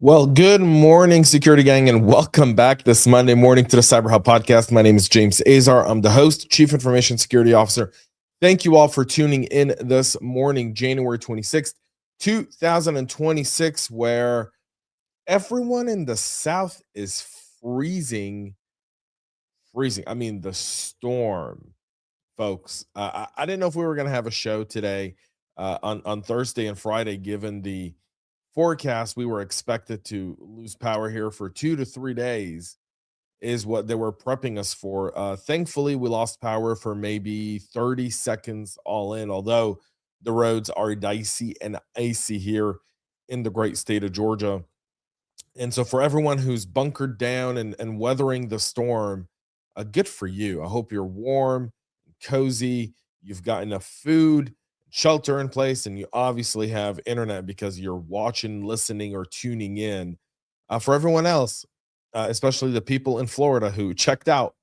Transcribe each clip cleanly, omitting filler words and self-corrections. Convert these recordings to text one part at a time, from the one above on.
Well, good morning, security gang, and welcome back this Monday morning to the CyberHub Podcast. My name is James Azar. I'm the host, Chief Information Security Officer. Thank you all for tuning in this morning, January 26th, 2026, where everyone in the South is freezing. I mean, the storm, folks. I didn't know if we were going to have a show today on Thursday and Friday, given the forecast. We were expected to lose power here for 2 to 3 days is what they were prepping us for. Thankfully, we lost power for maybe 30 seconds all in, although the roads are dicey and icy here in the great state of Georgia. And so for everyone who's bunkered down and weathering the storm, good for you. I hope you're warm, cozy, you've got enough food, shelter in place, and you obviously have internet because you're watching, listening, or tuning in. For everyone else, especially the people in Florida who checked out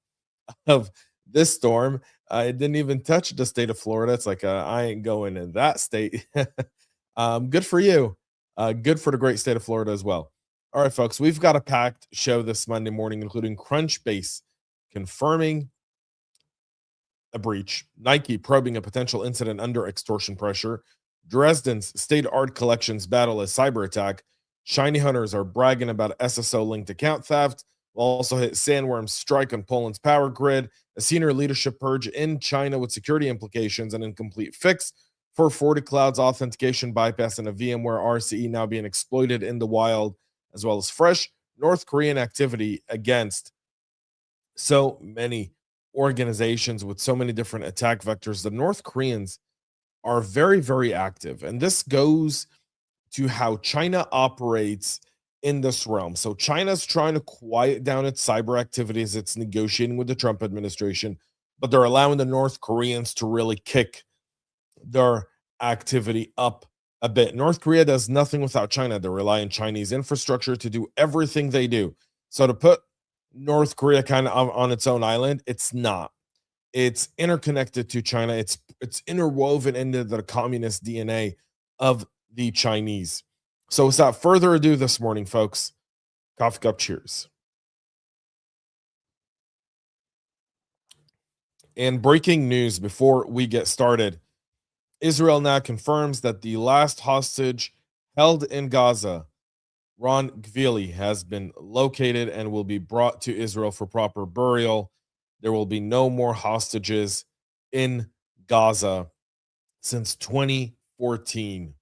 of this storm, it didn't even touch the state of Florida. It's like, I ain't going in that state. Good for you. Good for the great state of Florida as well. All right, folks, we've got a packed show this Monday morning, including Crunchbase confirming a breach, Nike probing a potential incident under extortion pressure, Dresden's state art collections battle a cyber attack, ShinyHunters are bragging about SSO-linked account theft. We'll also hit Sandworm's strike on Poland's power grid, a senior leadership purge in China with security implications, an incomplete fix for FortiCloud's authentication bypass, and a VMware RCE now being exploited in the wild, as well as fresh North Korean activity against so many organizations with so many different attack vectors. The North Koreans are very, very active, and this goes to how China operates in this realm. So China's trying to quiet down its cyber activities. It's negotiating with the Trump administration, but they're allowing the North Koreans to really kick their activity up a bit. North Korea does nothing without China. They rely on Chinese infrastructure to do everything they do. So to put North Korea kind of on its own island, it's not. It's interconnected to China. It's interwoven into the communist DNA of the Chinese. So without further ado this morning, folks, coffee cup cheers. And breaking news before we get started, Israel now confirms that the last hostage held in Gaza, Ron Gvili, has been located and will be brought to Israel for proper burial. There will be no more hostages in Gaza since 2014.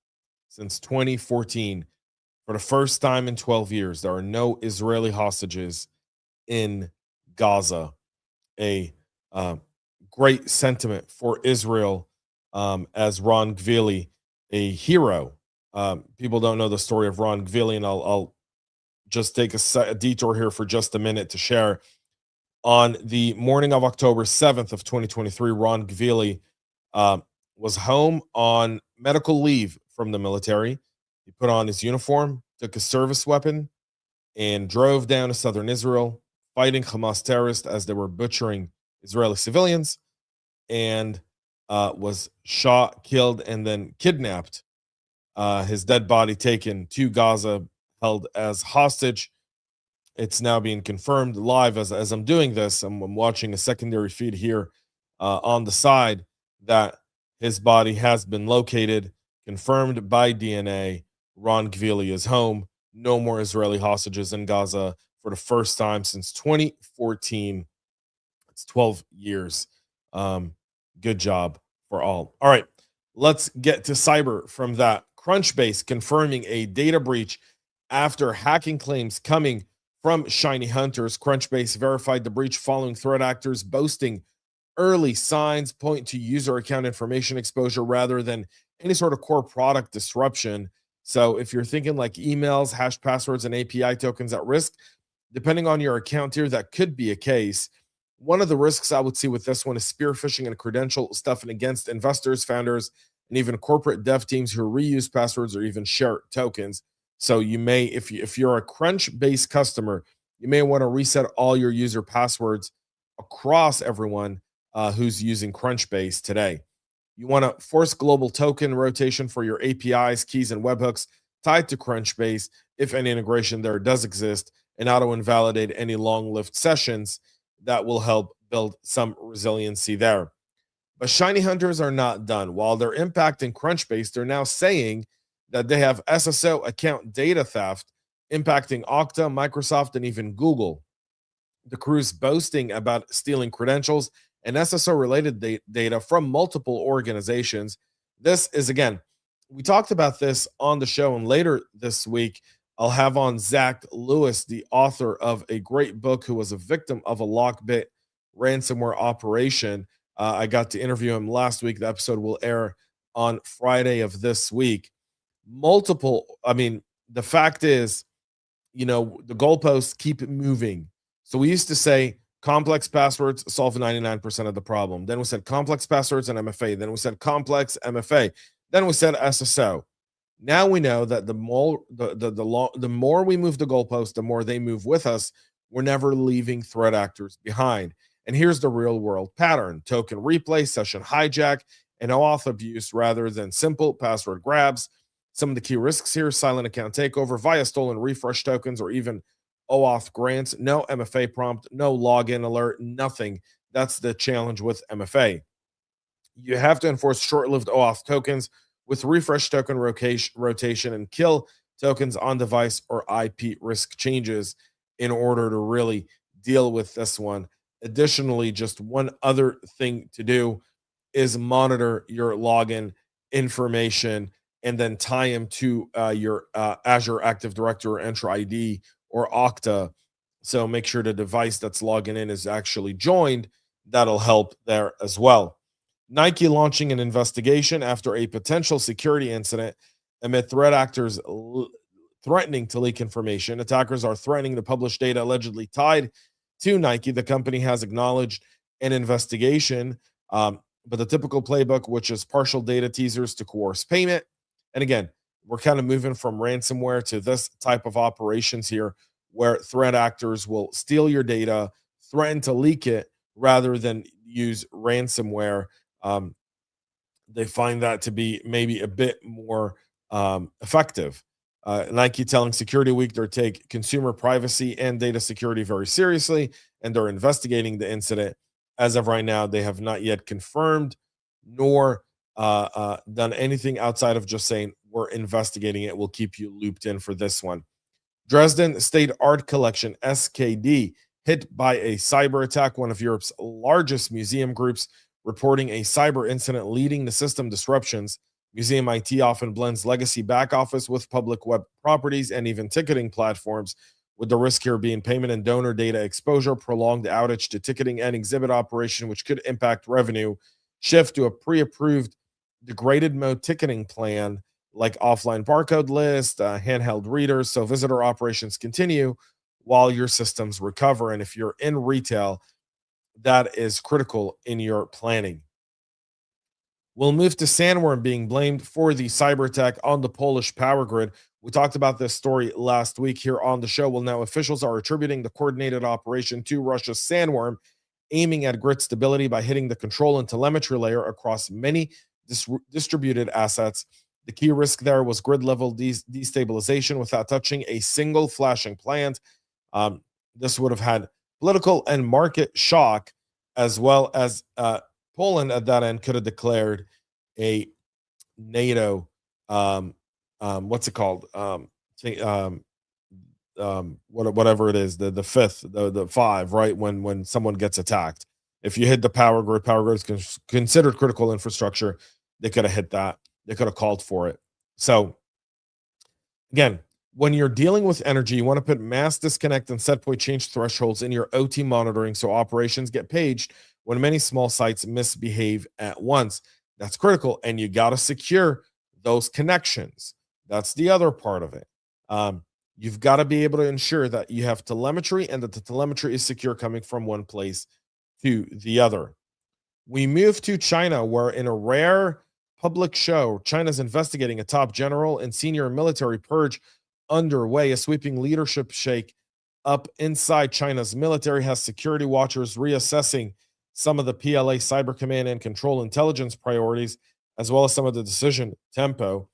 Since 2014, for the first time in 12 years, there are no Israeli hostages in Gaza. A great sentiment for Israel, as Ron Gvili, a hero. People don't know the story of Ron Gvili, and I'll just take a detour here for just a minute to share. On the morning of October 7th of 2023, Ron Gvili was home on medical leave from the military. He put on his uniform, took a service weapon, and drove down to southern Israel, fighting Hamas terrorists as they were butchering Israeli civilians, and was shot, killed, and then kidnapped. His dead body taken to Gaza, held as hostage. It's now being confirmed live as I'm doing this. I'm watching a secondary feed here on the side that his body has been located, confirmed by DNA. Ron Gvili is home. No more Israeli hostages in Gaza for the first time since 2014. It's 12 years. Good job for all. All right, let's get to cyber from that. Crunchbase confirming a data breach after hacking claims coming from ShinyHunters. Crunchbase verified the breach following threat actors boasting early signs point to user account information exposure rather than any sort of core product disruption. So if you're thinking like emails, hash passwords, and API tokens at risk, depending on your account here, that could be a case. One of the risks I would see with this one is spear phishing and credential stuffing against investors, founders, and even corporate dev teams who reuse passwords or even share tokens. So you may, if you're a Crunchbase customer, you may want to reset all your user passwords across everyone who's using Crunchbase today. You want to force global token rotation for your APIs, keys, and webhooks. tied to Crunchbase, if any integration there does exist, and auto invalidate any long lived sessions that will help build some resiliency there. But ShinyHunters are not done. While they're impacting Crunchbase, they're now saying that they have SSO account data theft impacting Okta, Microsoft, and even Google. The crew's boasting about stealing credentials and SSO related data from multiple organizations. This is, again, we talked about this on the show, and later this week, I'll have on Zach Lewis, the author of a great book who was a victim of a Lockbit ransomware operation. I got to interview him last week. The episode will air on Friday of this week. The fact is, the goalposts keep moving. So we used to say complex passwords solve 99% of the problem. Then we said complex passwords and MFA. Then we said complex MFA. Then we said SSO. Now we know that the more we move the goalpost, the more they move with us. We're never leaving threat actors behind. And here's the real world pattern: token replay, session hijack, and OAuth abuse rather than simple password grabs. Some of the key risks here: silent account takeover via stolen refresh tokens or even OAuth grants, no MFA prompt, no login alert, nothing. That's the challenge with MFA. You have to enforce short-lived OAuth tokens with refresh token rotation and kill tokens on device or IP risk changes in order to really deal with this one. Additionally, just one other thing to do is monitor your login information and then tie them to your Azure Active Directory or Entra ID or Okta. So make sure the device that's logging in is actually joined. That'll help there as well. Nike launching an investigation after a potential security incident amid threat actors threatening to leak information. Attackers are threatening to publish data allegedly tied to Nike. The company has acknowledged an investigation, but the typical playbook, which is partial data teasers to coerce payment. And again, we're kind of moving from ransomware to this type of operations here, where threat actors will steal your data, threaten to leak it rather than use ransomware. They find that to be maybe a bit more effective. Nike telling Security Week they take consumer privacy and data security very seriously, and they're investigating the incident. As of right now, they have not yet confirmed nor done anything outside of just saying we're investigating it. We'll keep you looped in for this one. Dresden State Art Collection, SKD, hit by a cyber attack. One of Europe's largest museum groups reporting a cyber incident leading to system disruptions. Museum IT often blends legacy back office with public web properties and even ticketing platforms, with the risk here being payment and donor data exposure, prolonged outage to ticketing and exhibit operation, which could impact revenue, shift to a pre-approved degraded mode ticketing plan like offline barcode list, handheld readers, so visitor operations continue while your systems recover. And if you're in retail, that is critical in your planning. We'll move to Sandworm being blamed for the cyber attack on the Polish power grid. We talked about this story last week here on the show. Well, now officials are attributing the coordinated operation to Russia's Sandworm, aiming at grid stability by hitting the control and telemetry layer across many distributed assets. The key risk there was grid level destabilization without touching a single flashing plant. This would have had political and market shock, as well as Poland at that end could have declared a NATO, what's it called? Whatever it is, the fifth, the five, right? When someone gets attacked, if you hit the power grid is considered critical infrastructure. They could have hit that. They could have called for it. So again, when you're dealing with energy, you want to put mass disconnect and set point change thresholds in your OT monitoring so operations get paged when many small sites misbehave at once. That's critical, and you got to secure those connections. That's the other part of it. You've got to be able to ensure that you have telemetry and that the telemetry is secure coming from one place to the other. We move to China, where in a rare public show, China's investigating a top general and senior military purge underway. A sweeping leadership shake up inside China's military has security watchers reassessing some of the PLA cyber command and control intelligence priorities, as well as some of the decision tempo.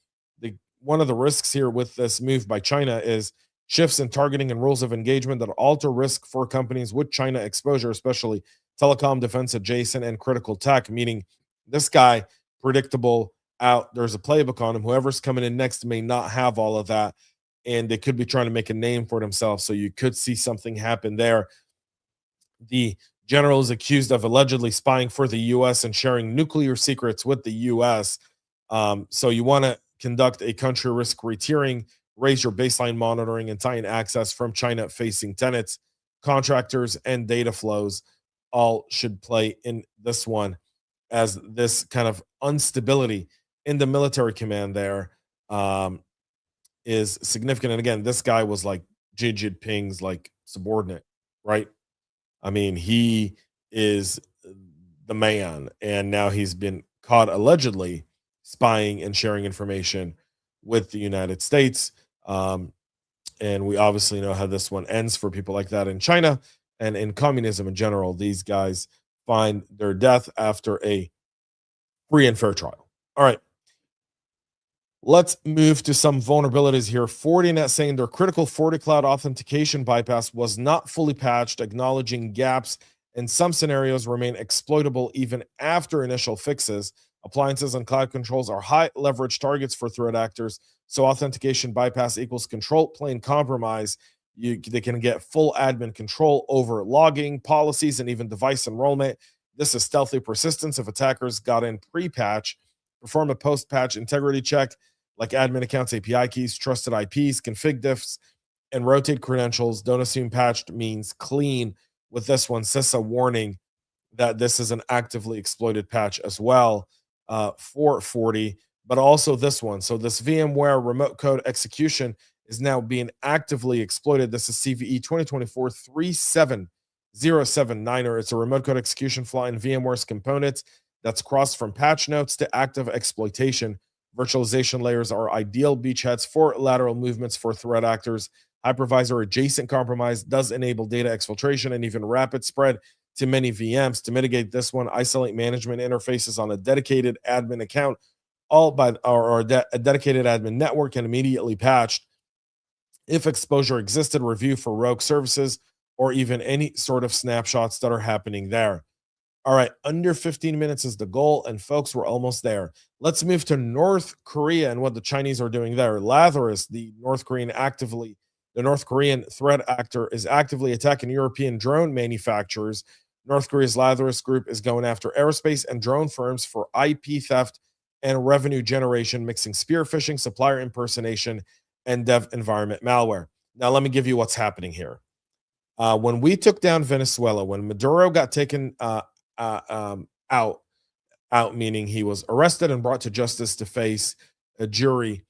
one of the risks here with this move by China is shifts in targeting and rules of engagement that alter risk for companies with China exposure, especially telecom, defense adjacent, and critical tech. Meaning, this guy predictable out. There's a playbook on him. Whoever's coming in next may not have all of that, and they could be trying to make a name for themselves. So you could see something happen there. The general is accused of allegedly spying for the U.S. and sharing nuclear secrets with the U.S. So you want to conduct a country risk retiering, raise your baseline monitoring, and tie in access from China facing tenants, contractors, and data flows. All should play in this one, as this kind of instability in the military command there is significant. And again, this guy was like Xi Jinping's like subordinate, right? I mean, he is the man, and now he's been caught allegedly spying and sharing information with the United States. And we obviously know how this one ends for people like that in China and in communism in general. These guys find their death after a free and fair trial. All right. Let's move to some vulnerabilities here. Fortinet saying their critical FortiCloud authentication bypass was not fully patched, acknowledging gaps in some scenarios remain exploitable even after initial fixes. Appliances and cloud controls are high leverage targets for threat actors, so authentication bypass equals control plane compromise. They can get full admin control over logging, policies, and even device enrollment. This is stealthy persistence. If attackers got in pre-patch, perform a post-patch integrity check like admin accounts, API keys, trusted IPs, config diffs, and rotate credentials. Don't assume patched means clean. With this one, CISA warning that this is an actively exploited patch as well for Forti, but also this one. So this VMware remote code execution is now being actively exploited. This is CVE 2024-37079. It's a remote code execution flaw in VMware's components that's crossed from patch notes to active exploitation. Virtualization layers are ideal beachheads for lateral movements for threat actors. Hypervisor adjacent compromise does enable data exfiltration and even rapid spread to many VMs. To mitigate this one, isolate management interfaces on a dedicated admin account, all by a dedicated admin network, and immediately patched. If exposure existed, review for rogue services or even any sort of snapshots that are happening there. All right, under 15 minutes is the goal, and folks, we're almost there. Let's move to North Korea and what the Chinese are doing there. Lazarus, the North Korean threat actor, is actively attacking European drone manufacturers. North Korea's Lazarus group is going after aerospace and drone firms for IP theft and revenue generation, mixing spear phishing, supplier impersonation, and dev environment malware. Now, let me give you what's happening here. When we took down Venezuela, when Maduro got taken out, meaning he was arrested and brought to justice to face a jury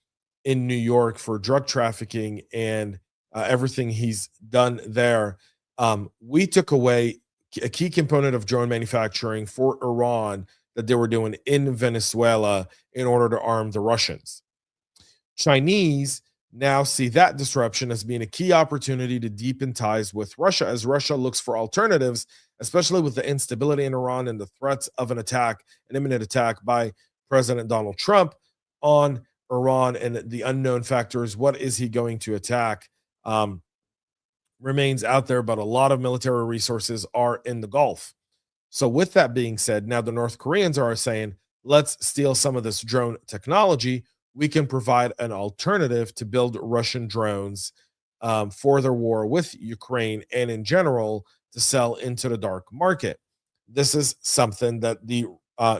in New York for drug trafficking and everything he's done there. We took away a key component of drone manufacturing for Iran that they were doing in Venezuela in order to arm the Russians. Chinese now see that disruption as being a key opportunity to deepen ties with Russia, as Russia looks for alternatives, especially with the instability in Iran and the threats of an imminent attack by President Donald Trump on Iran, and the unknown factors. What is he going to attack? Remains out there, but a lot of military resources are in the Gulf. So with that being said, now the North Koreans are saying, let's steal some of this drone technology. We can provide an alternative to build Russian drones for their war with Ukraine and in general to sell into the dark market. This is something that the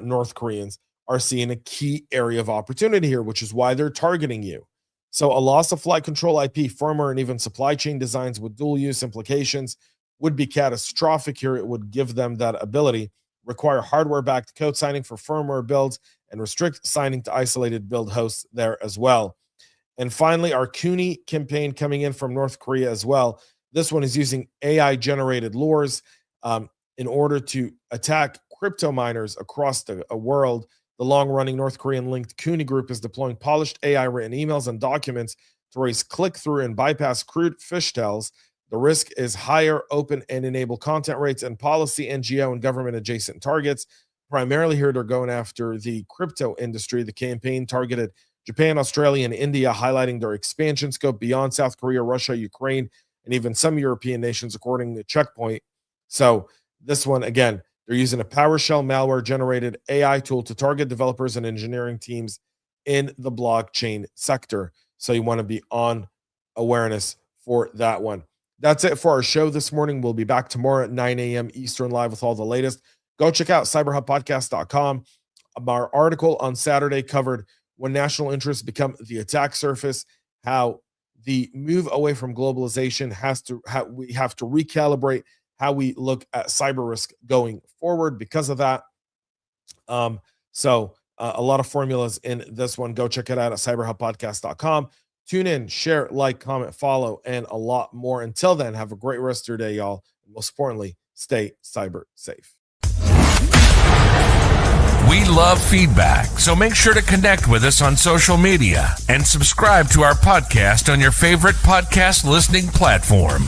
North Koreans are seeing a key area of opportunity here, which is why they're targeting you. So a loss of flight control IP, firmware, and even supply chain designs with dual use implications would be catastrophic here. It would give them that ability, require hardware-backed code signing for firmware builds, and restrict signing to isolated build hosts there as well. And finally, our Cooney campaign coming in from North Korea as well. This one is using AI-generated lures in order to attack crypto miners across the world. The long-running North Korean-linked Cooney group is deploying polished AI-written emails and documents to raise click-through and bypass crude fishtails. The risk is higher open and enable content rates and policy, NGO, and government-adjacent targets. Primarily here, they're going after the crypto industry. The campaign targeted Japan, Australia, and India, highlighting their expansion scope beyond South Korea, Russia, Ukraine, and even some European nations, according to Checkpoint. So this one, again, they're using a PowerShell malware-generated AI tool to target developers and engineering teams in the blockchain sector. So you want to be on awareness for that one. That's it for our show this morning. We'll be back tomorrow at 9 a.m. Eastern live with all the latest. Go check out cyberhubpodcast.com. Our article on Saturday covered when national interests become the attack surface, how the move away from globalization we have to recalibrate how we look at cyber risk going forward because of that. So a lot of formulas in this one. Go check it out at cyberhubpodcast.com. Tune in, share, like, comment, follow, and a lot more. Until then, have a great rest of your day, y'all. And most importantly, stay cyber safe. We love feedback, so make sure to connect with us on social media and subscribe to our podcast on your favorite podcast listening platform.